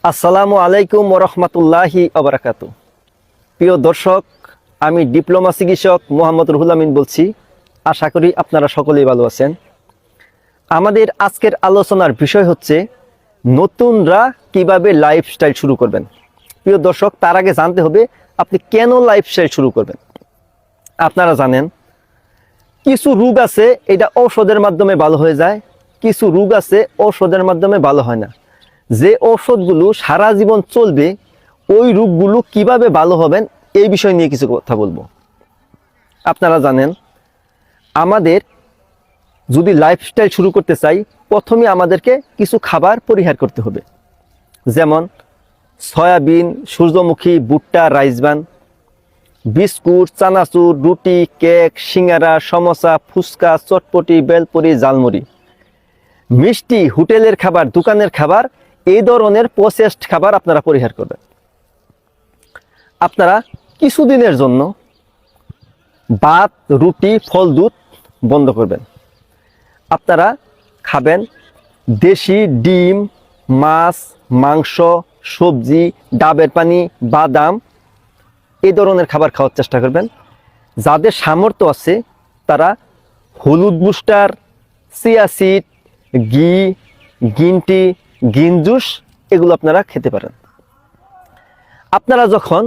আসসালামু আলাইকুম ওরহমতুল্লাহি ওবারাকাতু। প্রিয় দর্শক, আমি ডিপ্লোমা চিকিৎসক মোহাম্মদ রুহুল আমিন বলছি। আশা করি আপনারা সকলেই ভালো আছেন। আমাদের আজকের আলোচনার বিষয় হচ্ছে নতুনরা কিভাবে লাইফস্টাইল শুরু করবেন। প্রিয় দর্শক, তার আগে জানতে হবে আপনি কেন লাইফস্টাইল শুরু করবেন। আপনারা জানেন কিছু রোগ আছে এটা ঔষধের মাধ্যমে ভালো হয়ে যায়, কিছু রোগ আছে ঔষধের মাধ্যমে ভালো হয় না। যে ঔষধগুলো সারা জীবন চলবে ওই রোগগুলো কিভাবে ভালো হবেন এই বিষয় নিয়ে কিছু কথা বলবো। আপনারা জানেন আমাদের যদি লাইফস্টাইল শুরু করতে চাই প্রথমে আমাদেরকে কিছু খাবার পরিহার করতে হবে, যেমন সয়াবিন, সূর্যমুখী, ভুট্টা, রাইসবান, বিস্কুট, চানাচুর, রুটি, কেক, সিঙ্গারা, সমোসা, ফুচকা, চটপটি, বেলপুরি, ঝালমুড়ি, মিষ্টি, হোটেলের খাবার, দোকানের খাবার, এই ধরনের প্রসেসড খাবার আপনারা পরিহার করবেন। আপনারা কিছুদিনের জন্য ভাত, রুটি, ফল, দুধ বন্ধ করবেন। আপনারা খাবেন দেশি ডিম, মাছ, মাংস, সবজি, ডাবের পানি, বাদাম, এই ধরনের খাবার খাওয়ার চেষ্টা করবেন। যাদের সামর্থ্য আছে তারা হলুদ বুস্টার, চিয়া সিড, ঘি, গ্রিন টি, গ্রিন জুস এগুলো আপনারা খেতে পারেন। আপনারা যখন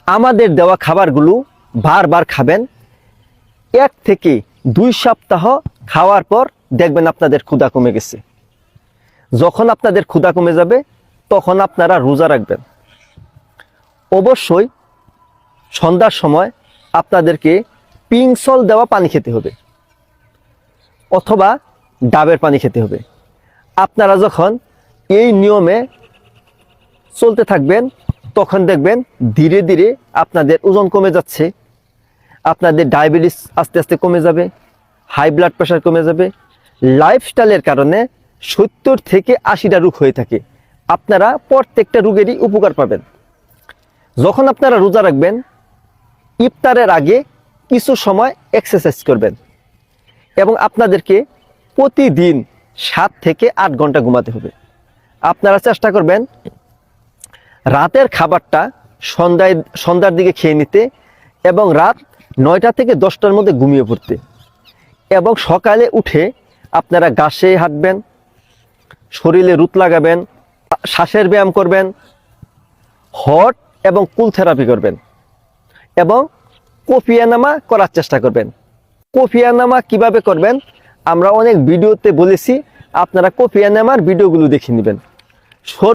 আমাদের দেওয়া খাবারগুলো বারবার খাবেন, 1 থেকে 2 সপ্তাহ খাওয়ার পর দেখবেন আপনাদের ক্ষুধা কমে গেছে। যখন আপনাদের ক্ষুধা কমে যাবে তখন আপনারা রোজা রাখবেন। অবশ্যই সন্ধ্যার সময় আপনাদেরকে পিঙ্ক সল্ট দেওয়া পানি খেতে হবে অথবা ডাবের পানি খেতে হবে। আপনারা যখন এই নিয়মে চলতে থাকবেন তখন দেখবেন ধীরে ধীরে আপনাদের ওজন কমে যাচ্ছে, আপনাদের ডায়াবেটিস আস্তে আস্তে কমে যাবে, হাই ব্লাড প্রেশার কমে যাবে। লাইফস্টাইলের কারণে 70 থেকে 80টা রোগ হয়ে থাকে। আপনারা প্রত্যেকটা রোগেরই উপকার পাবেন। যখন আপনারা রোজা রাখবেন ইফতারের আগে কিছু সময় এক্সারসাইজ করবেন এবং আপনাদেরকে প্রতিদিন 7 থেকে 8 ঘন্টা ঘুমাতে হবে। আপনারা চেষ্টা করবেন রাতের খাবারটা সন্ধ্যার দিকে খেয়ে নিতে এবং রাত 9টা থেকে 10টার মধ্যে ঘুমিয়ে পড়তে, এবং সকালে উঠে আপনারা ঘাসে হাঁটবেন, শরীরে রুট লাগাবেন, শ্বাসের ব্যায়াম করবেন, হট এবং কুল থেরাপি করবেন এবং কফিয়ানামা করার চেষ্টা করবেন। কফিয়ানামা কিভাবে করবেন আমরা অনেক ভিডিওতে বলেছি, আপনারা কফিয়ানামার ভিডিওগুলো দেখে নেবেন।